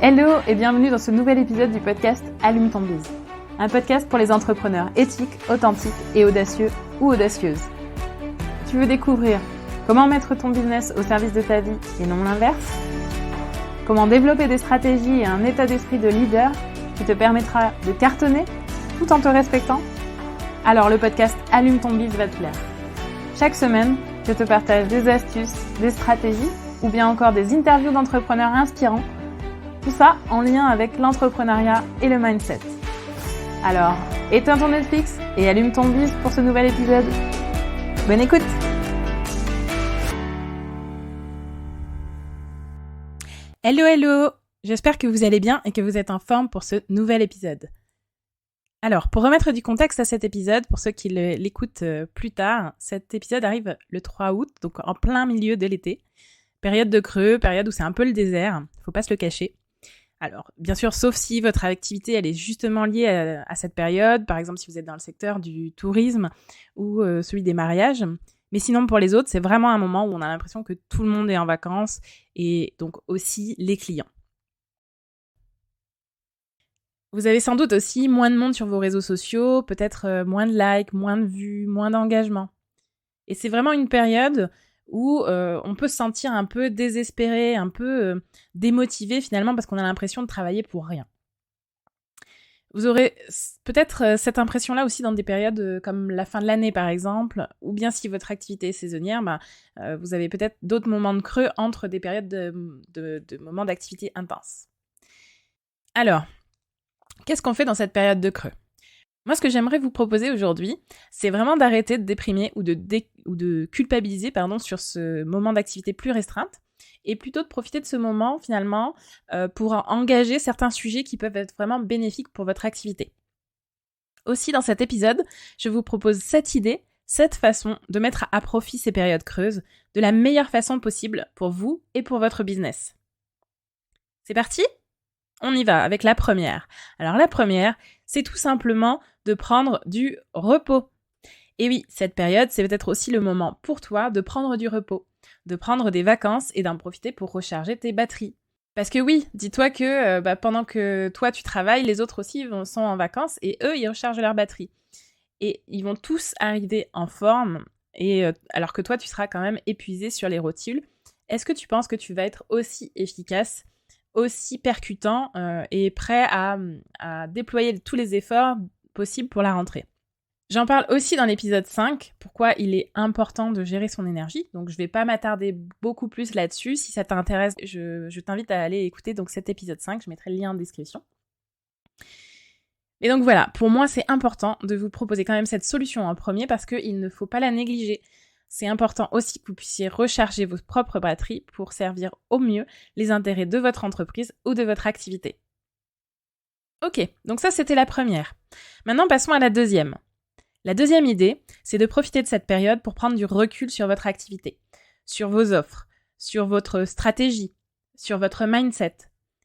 Hello et bienvenue dans ce nouvel épisode du podcast Allume ton biz. Un podcast pour les entrepreneurs éthiques, authentiques et audacieux ou audacieuses. Tu veux découvrir comment mettre ton business au service de ta vie et non l'inverse? Comment développer des stratégies et un état d'esprit de leader qui te permettra de cartonner tout en te respectant? Alors le podcast Allume ton biz va te plaire. Chaque semaine, je te partage des astuces, des stratégies ou bien encore des interviews d'entrepreneurs inspirants. Tout ça en lien avec l'entrepreneuriat et le mindset. Alors, éteins ton Netflix et allume ton biz pour ce nouvel épisode. Bonne écoute! Hello! J'espère que vous allez bien et que vous êtes en forme pour ce nouvel épisode. Alors, pour remettre du contexte à cet épisode, pour ceux qui l'écoutent plus tard, cet épisode arrive le 3 août, donc en plein milieu de l'été. Période de creux, période où c'est un peu le désert, faut pas se le cacher. Alors, bien sûr, sauf si votre activité elle est justement liée à cette période, par exemple si vous êtes dans le secteur du tourisme ou celui des mariages. Mais sinon, pour les autres, c'est vraiment un moment où on a l'impression que tout le monde est en vacances et donc aussi les clients. Vous avez sans doute aussi moins de monde sur vos réseaux sociaux, peut-être moins de likes, moins de vues, moins d'engagement. Et c'est vraiment une période où on peut se sentir un peu désespéré, un peu démotivé finalement parce qu'on a l'impression de travailler pour rien. Vous aurez peut-être cette impression-là aussi dans des périodes comme la fin de l'année par exemple, ou bien si votre activité est saisonnière, vous avez peut-être d'autres moments de creux entre des périodes de moments d'activité intense. Alors, qu'est-ce qu'on fait dans cette période de creux ? Moi, ce que j'aimerais vous proposer aujourd'hui, c'est vraiment d'arrêter de déprimer ou de culpabiliser sur ce moment d'activité plus restreinte et plutôt de profiter de ce moment, finalement, pour engager certains sujets qui peuvent être vraiment bénéfiques pour votre activité. Aussi, dans cet épisode, je vous propose 7 idées, 7 façons de mettre à profit ces périodes creuses de la meilleure façon possible pour vous et pour votre business. C'est parti ? On y va avec la première. Alors la première, c'est tout simplement de prendre du repos. Et oui, cette période, c'est peut-être aussi le moment pour toi de prendre du repos, de prendre des vacances et d'en profiter pour recharger tes batteries. Parce que oui, dis-toi que pendant que toi tu travailles, les autres aussi sont en vacances et eux, ils rechargent leur batterie. Et ils vont tous arriver en forme, et alors que toi, tu seras quand même épuisé sur les rotules. Est-ce que tu penses que tu vas être aussi efficace, aussi percutant et prêt à déployer tous les efforts possibles pour la rentrée? J'en parle aussi dans l'épisode 5, pourquoi il est important de gérer son énergie. Donc je vais pas m'attarder beaucoup plus là-dessus. Si ça t'intéresse, je t'invite à aller écouter donc cet épisode 5, je mettrai le lien en description. Et donc voilà, pour moi c'est important de vous proposer quand même cette solution en premier parce qu'il ne faut pas la négliger. C'est important aussi que vous puissiez recharger vos propres batteries pour servir au mieux les intérêts de votre entreprise ou de votre activité. Ok, donc ça c'était la première. Maintenant passons à la deuxième. La deuxième idée, c'est de profiter de cette période pour prendre du recul sur votre activité, sur vos offres, sur votre stratégie, sur votre mindset,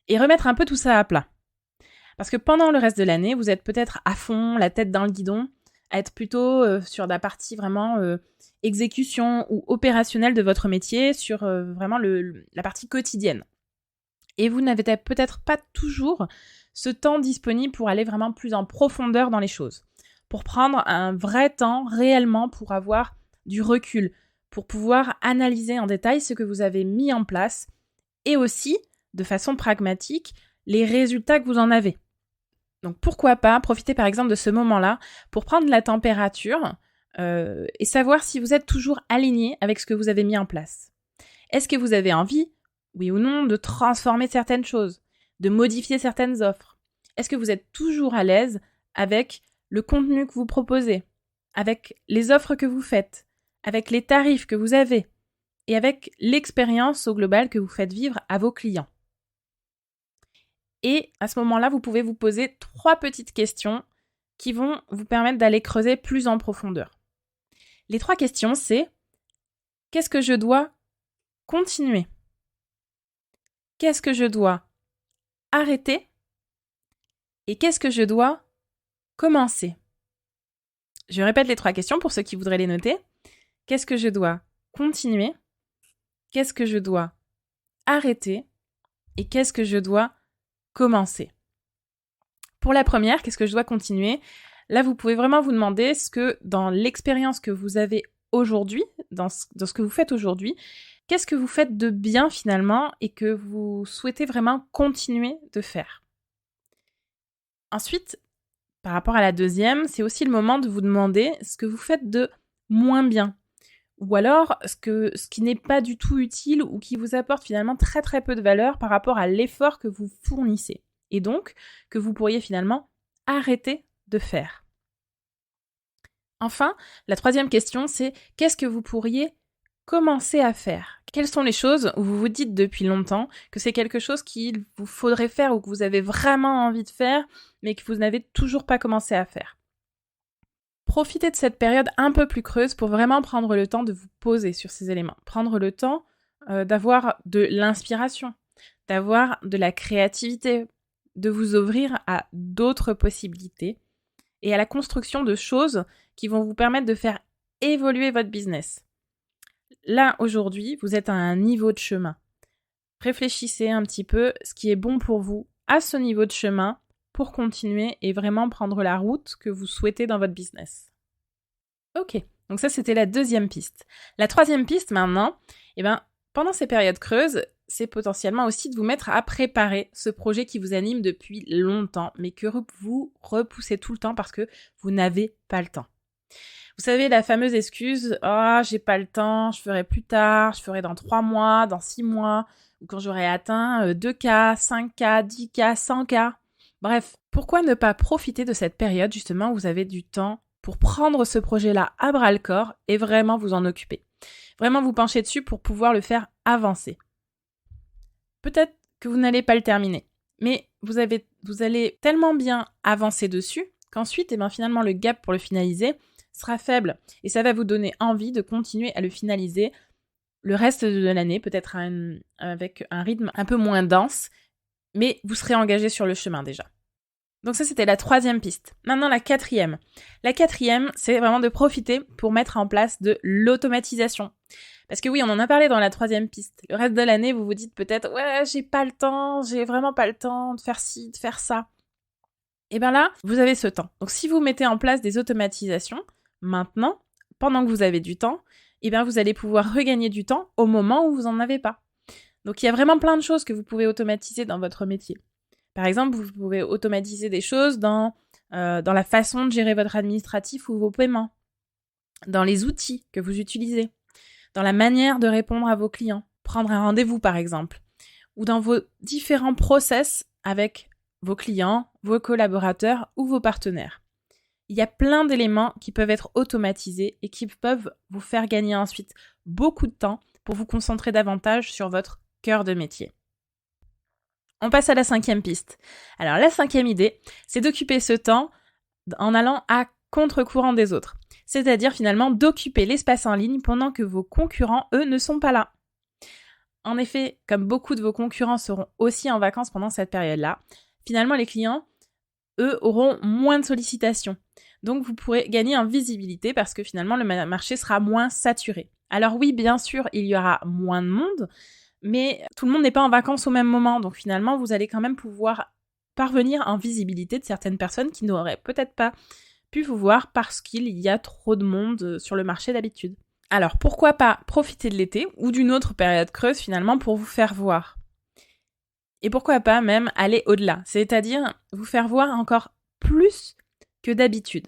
et remettre un peu tout ça à plat. Parce que pendant le reste de l'année, vous êtes peut-être à fond, la tête dans le guidon, à être plutôt sur la partie vraiment exécution ou opérationnelle de votre métier, sur vraiment la partie quotidienne. Et vous n'avez peut-être pas toujours ce temps disponible pour aller vraiment plus en profondeur dans les choses, pour prendre un vrai temps réellement pour avoir du recul, pour pouvoir analyser en détail ce que vous avez mis en place et aussi, de façon pragmatique, les résultats que vous en avez. Donc pourquoi pas profiter par exemple de ce moment-là pour prendre la température et savoir si vous êtes toujours aligné avec ce que vous avez mis en place. Est-ce que vous avez envie, oui ou non, de transformer certaines choses, de modifier certaines offres? Est-ce que vous êtes toujours à l'aise avec le contenu que vous proposez, avec les offres que vous faites, avec les tarifs que vous avez et avec l'expérience au global que vous faites vivre à vos clients? Et à ce moment-là, vous pouvez vous poser 3 petites questions qui vont vous permettre d'aller creuser plus en profondeur. Les 3 questions, c'est: qu'est-ce que je dois continuer? Qu'est-ce que je dois arrêter? Et qu'est-ce que je dois commencer? Je répète les 3 questions pour ceux qui voudraient les noter. Qu'est-ce que je dois continuer? Qu'est-ce que je dois arrêter? Et qu'est-ce que je dois commencer. Pour la première, qu'est-ce que je dois continuer ? Là, vous pouvez vraiment vous demander ce que dans l'expérience que vous avez aujourd'hui, dans ce que vous faites aujourd'hui, qu'est-ce que vous faites de bien finalement et que vous souhaitez vraiment continuer de faire. Ensuite, par rapport à la deuxième, c'est aussi le moment de vous demander ce que vous faites de moins bien. Ou alors ce qui n'est pas du tout utile ou qui vous apporte finalement très très peu de valeur par rapport à l'effort que vous fournissez. Et donc, que vous pourriez finalement arrêter de faire. Enfin, la troisième question, c'est qu'est-ce que vous pourriez commencer à faire ? Quelles sont les choses où vous vous dites depuis longtemps que c'est quelque chose qu'il vous faudrait faire ou que vous avez vraiment envie de faire, mais que vous n'avez toujours pas commencé à faire ? Profitez de cette période un peu plus creuse pour vraiment prendre le temps de vous poser sur ces éléments. Prendre le temps d'avoir de l'inspiration, d'avoir de la créativité, de vous ouvrir à d'autres possibilités et à la construction de choses qui vont vous permettre de faire évoluer votre business. Là, aujourd'hui, vous êtes à un niveau de chemin. Réfléchissez un petit peu ce qui est bon pour vous à ce niveau de chemin pour continuer et vraiment prendre la route que vous souhaitez dans votre business. Ok, donc ça c'était la deuxième piste. La troisième piste maintenant, pendant ces périodes creuses, c'est potentiellement aussi de vous mettre à préparer ce projet qui vous anime depuis longtemps, mais que vous repoussez tout le temps parce que vous n'avez pas le temps. Vous savez, la fameuse excuse « Oh, j'ai pas le temps, je ferai plus tard, je ferai dans 3 mois, dans 6 mois, ou quand j'aurai atteint 2K, 5K, 10K, 100K. » Bref, pourquoi ne pas profiter de cette période justement où vous avez du temps pour prendre ce projet-là à bras-le-corps et vraiment vous en occuper. Vraiment vous pencher dessus pour pouvoir le faire avancer. Peut-être que vous n'allez pas le terminer, mais vous allez tellement bien avancer dessus qu'ensuite, finalement, le gap pour le finaliser sera faible et ça va vous donner envie de continuer à le finaliser le reste de l'année, peut-être avec un rythme un peu moins dense, mais vous serez engagé sur le chemin déjà. Donc ça, c'était la troisième piste. Maintenant, la quatrième. La quatrième, c'est vraiment de profiter pour mettre en place de l'automatisation. Parce que oui, on en a parlé dans la troisième piste. Le reste de l'année, vous vous dites peut-être « Ouais, j'ai pas le temps, j'ai vraiment pas le temps de faire ci, de faire ça. » Et bien là, vous avez ce temps. Donc si vous mettez en place des automatisations, maintenant, pendant que vous avez du temps, vous allez pouvoir regagner du temps au moment où vous n'en avez pas. Donc il y a vraiment plein de choses que vous pouvez automatiser dans votre métier. Par exemple, vous pouvez automatiser des choses dans la façon de gérer votre administratif ou vos paiements, dans les outils que vous utilisez, dans la manière de répondre à vos clients, prendre un rendez-vous par exemple, ou dans vos différents process avec vos clients, vos collaborateurs ou vos partenaires. Il y a plein d'éléments qui peuvent être automatisés et qui peuvent vous faire gagner ensuite beaucoup de temps pour vous concentrer davantage sur votre cœur de métier. On passe à la cinquième piste. Alors la cinquième idée, c'est d'occuper ce temps en allant à contre-courant des autres. C'est-à-dire finalement d'occuper l'espace en ligne pendant que vos concurrents, eux, ne sont pas là. En effet, comme beaucoup de vos concurrents seront aussi en vacances pendant cette période-là, finalement les clients, eux, auront moins de sollicitations. Donc vous pourrez gagner en visibilité parce que finalement le marché sera moins saturé. Alors oui, bien sûr, il y aura moins de monde, mais tout le monde n'est pas en vacances au même moment. Donc finalement, vous allez quand même pouvoir parvenir en visibilité de certaines personnes qui n'auraient peut-être pas pu vous voir parce qu'il y a trop de monde sur le marché d'habitude. Alors pourquoi pas profiter de l'été ou d'une autre période creuse finalement pour vous faire voir. Et pourquoi pas même aller au-delà, c'est-à-dire vous faire voir encore plus que d'habitude.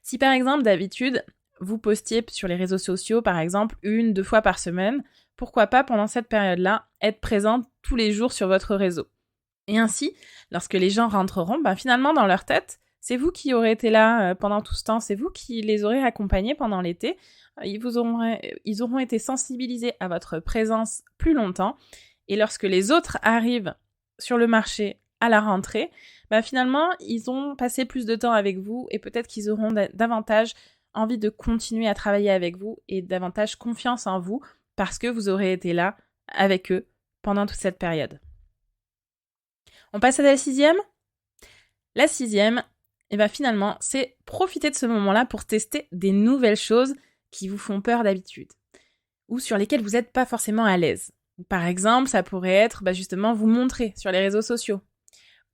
Si par exemple d'habitude vous postiez sur les réseaux sociaux par exemple 1-2 fois par semaine, pourquoi pas pendant cette période-là être présente tous les jours sur votre réseau. Et ainsi, lorsque les gens rentreront, finalement dans leur tête, c'est vous qui aurez été là pendant tout ce temps, c'est vous qui les aurez accompagnés pendant l'été, ils auront été sensibilisés à votre présence plus longtemps, et lorsque les autres arrivent sur le marché à la rentrée, finalement, ils ont passé plus de temps avec vous, et peut-être qu'ils auront davantage envie de continuer à travailler avec vous, et davantage confiance en vous, parce que vous aurez été là avec eux pendant toute cette période. On passe à la sixième ? La sixième, finalement, c'est profiter de ce moment-là pour tester des nouvelles choses qui vous font peur d'habitude ou sur lesquelles vous n'êtes pas forcément à l'aise. Par exemple, ça pourrait être justement vous montrer sur les réseaux sociaux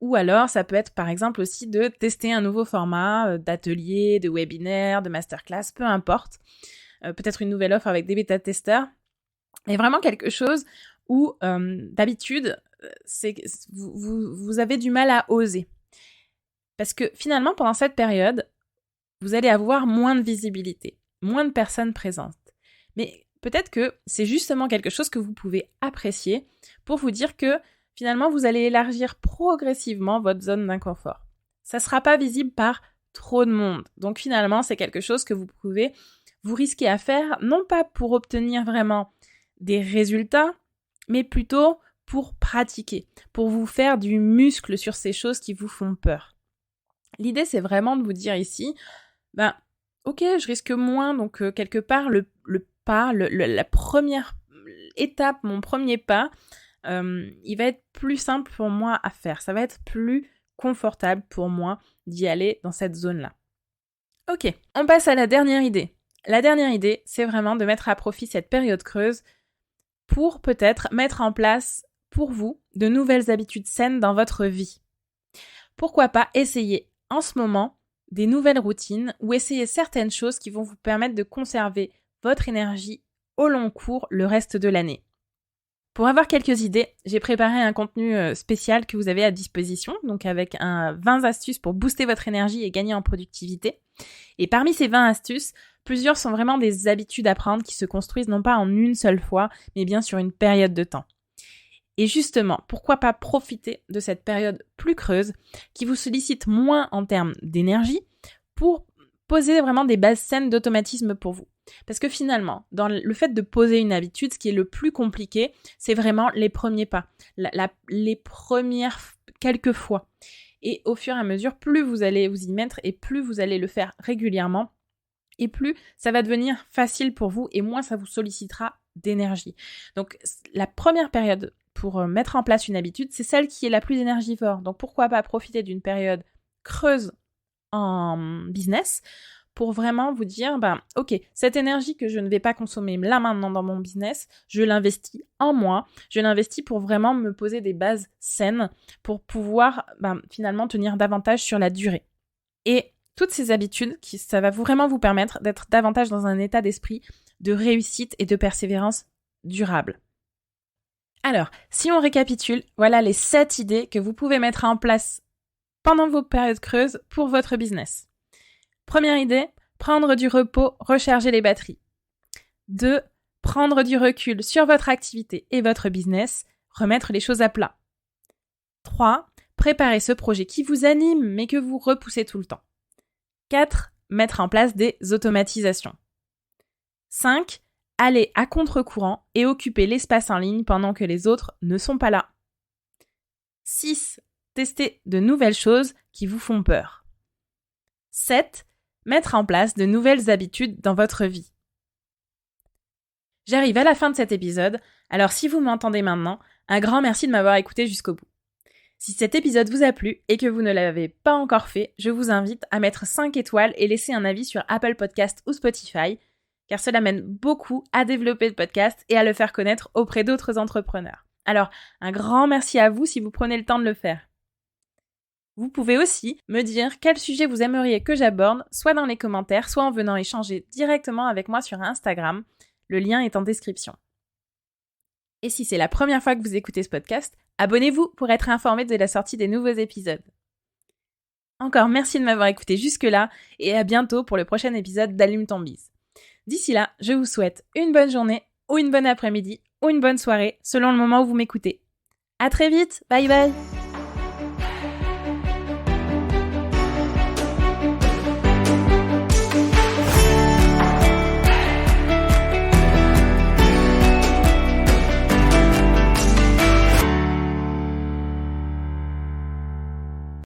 Ou alors, ça peut être par exemple aussi de tester un nouveau format d'atelier, de webinaire, de masterclass, peu importe. Peut-être une nouvelle offre avec des bêta-testeurs. Mais vraiment quelque chose où d'habitude, vous avez du mal à oser. Parce que finalement, pendant cette période, vous allez avoir moins de visibilité, moins de personnes présentes. Mais peut-être que c'est justement quelque chose que vous pouvez apprécier pour vous dire que finalement, vous allez élargir progressivement votre zone d'inconfort. Ça ne sera pas visible par trop de monde. Donc finalement, c'est quelque chose que vous pouvez vous risquer à faire, non pas pour obtenir vraiment des résultats, mais plutôt pour pratiquer, pour vous faire du muscle sur ces choses qui vous font peur. L'idée, c'est vraiment de vous dire ici, ok, je risque moins, donc quelque part, la première étape, mon premier pas, il va être plus simple pour moi à faire. Ça va être plus confortable pour moi d'y aller dans cette zone-là. Ok, on passe à la dernière idée. La dernière idée, c'est vraiment de mettre à profit cette période creuse pour peut-être mettre en place pour vous de nouvelles habitudes saines dans votre vie. Pourquoi pas essayer en ce moment des nouvelles routines ou essayer certaines choses qui vont vous permettre de conserver votre énergie au long cours le reste de l'année. Pour avoir quelques idées, j'ai préparé un contenu spécial que vous avez à disposition, donc avec 20 astuces pour booster votre énergie et gagner en productivité. Et parmi ces 20 astuces, plusieurs sont vraiment des habitudes à prendre qui se construisent non pas en une seule fois, mais bien sur une période de temps. Et justement, pourquoi pas profiter de cette période plus creuse qui vous sollicite moins en termes d'énergie pour poser vraiment des bases saines d'automatisme pour vous. Parce que finalement, dans le fait de poser une habitude, ce qui est le plus compliqué, c'est vraiment les premiers pas, les premières quelques fois. Et au fur et à mesure, plus vous allez vous y mettre et plus vous allez le faire régulièrement, et plus ça va devenir facile pour vous et moins ça vous sollicitera d'énergie. Donc la première période pour mettre en place une habitude, c'est celle qui est la plus énergivore. Donc pourquoi pas profiter d'une période creuse en business pour vraiment vous dire, ok, cette énergie que je ne vais pas consommer là maintenant dans mon business, je l'investis en moi, je l'investis pour vraiment me poser des bases saines pour pouvoir finalement tenir davantage sur la durée. Et toutes ces habitudes, ça va vraiment vous permettre d'être davantage dans un état d'esprit de réussite et de persévérance durable. Alors, si on récapitule, voilà les 7 idées que vous pouvez mettre en place pendant vos périodes creuses pour votre business. Première idée, prendre du repos, recharger les batteries. 2, prendre du recul sur votre activité et votre business, remettre les choses à plat. 3, préparer ce projet qui vous anime mais que vous repoussez tout le temps. 4, mettre en place des automatisations. 5, aller à contre-courant et occuper l'espace en ligne pendant que les autres ne sont pas là. 6, tester de nouvelles choses qui vous font peur. 7, mettre en place de nouvelles habitudes dans votre vie. J'arrive à la fin de cet épisode, alors si vous m'entendez maintenant, un grand merci de m'avoir écouté jusqu'au bout. Si cet épisode vous a plu et que vous ne l'avez pas encore fait, je vous invite à mettre 5 étoiles et laisser un avis sur Apple Podcast ou Spotify, car cela m'aide beaucoup à développer le podcast et à le faire connaître auprès d'autres entrepreneurs. Alors, un grand merci à vous si vous prenez le temps de le faire. Vous pouvez aussi me dire quel sujet vous aimeriez que j'aborde, soit dans les commentaires, soit en venant échanger directement avec moi sur Instagram. Le lien est en description. Et si c'est la première fois que vous écoutez ce podcast, abonnez-vous pour être informé de la sortie des nouveaux épisodes. Encore merci de m'avoir écouté jusque-là et à bientôt pour le prochain épisode d'Allume ton Biz. D'ici là, je vous souhaite une bonne journée ou une bonne après-midi ou une bonne soirée selon le moment où vous m'écoutez. À très vite, bye bye!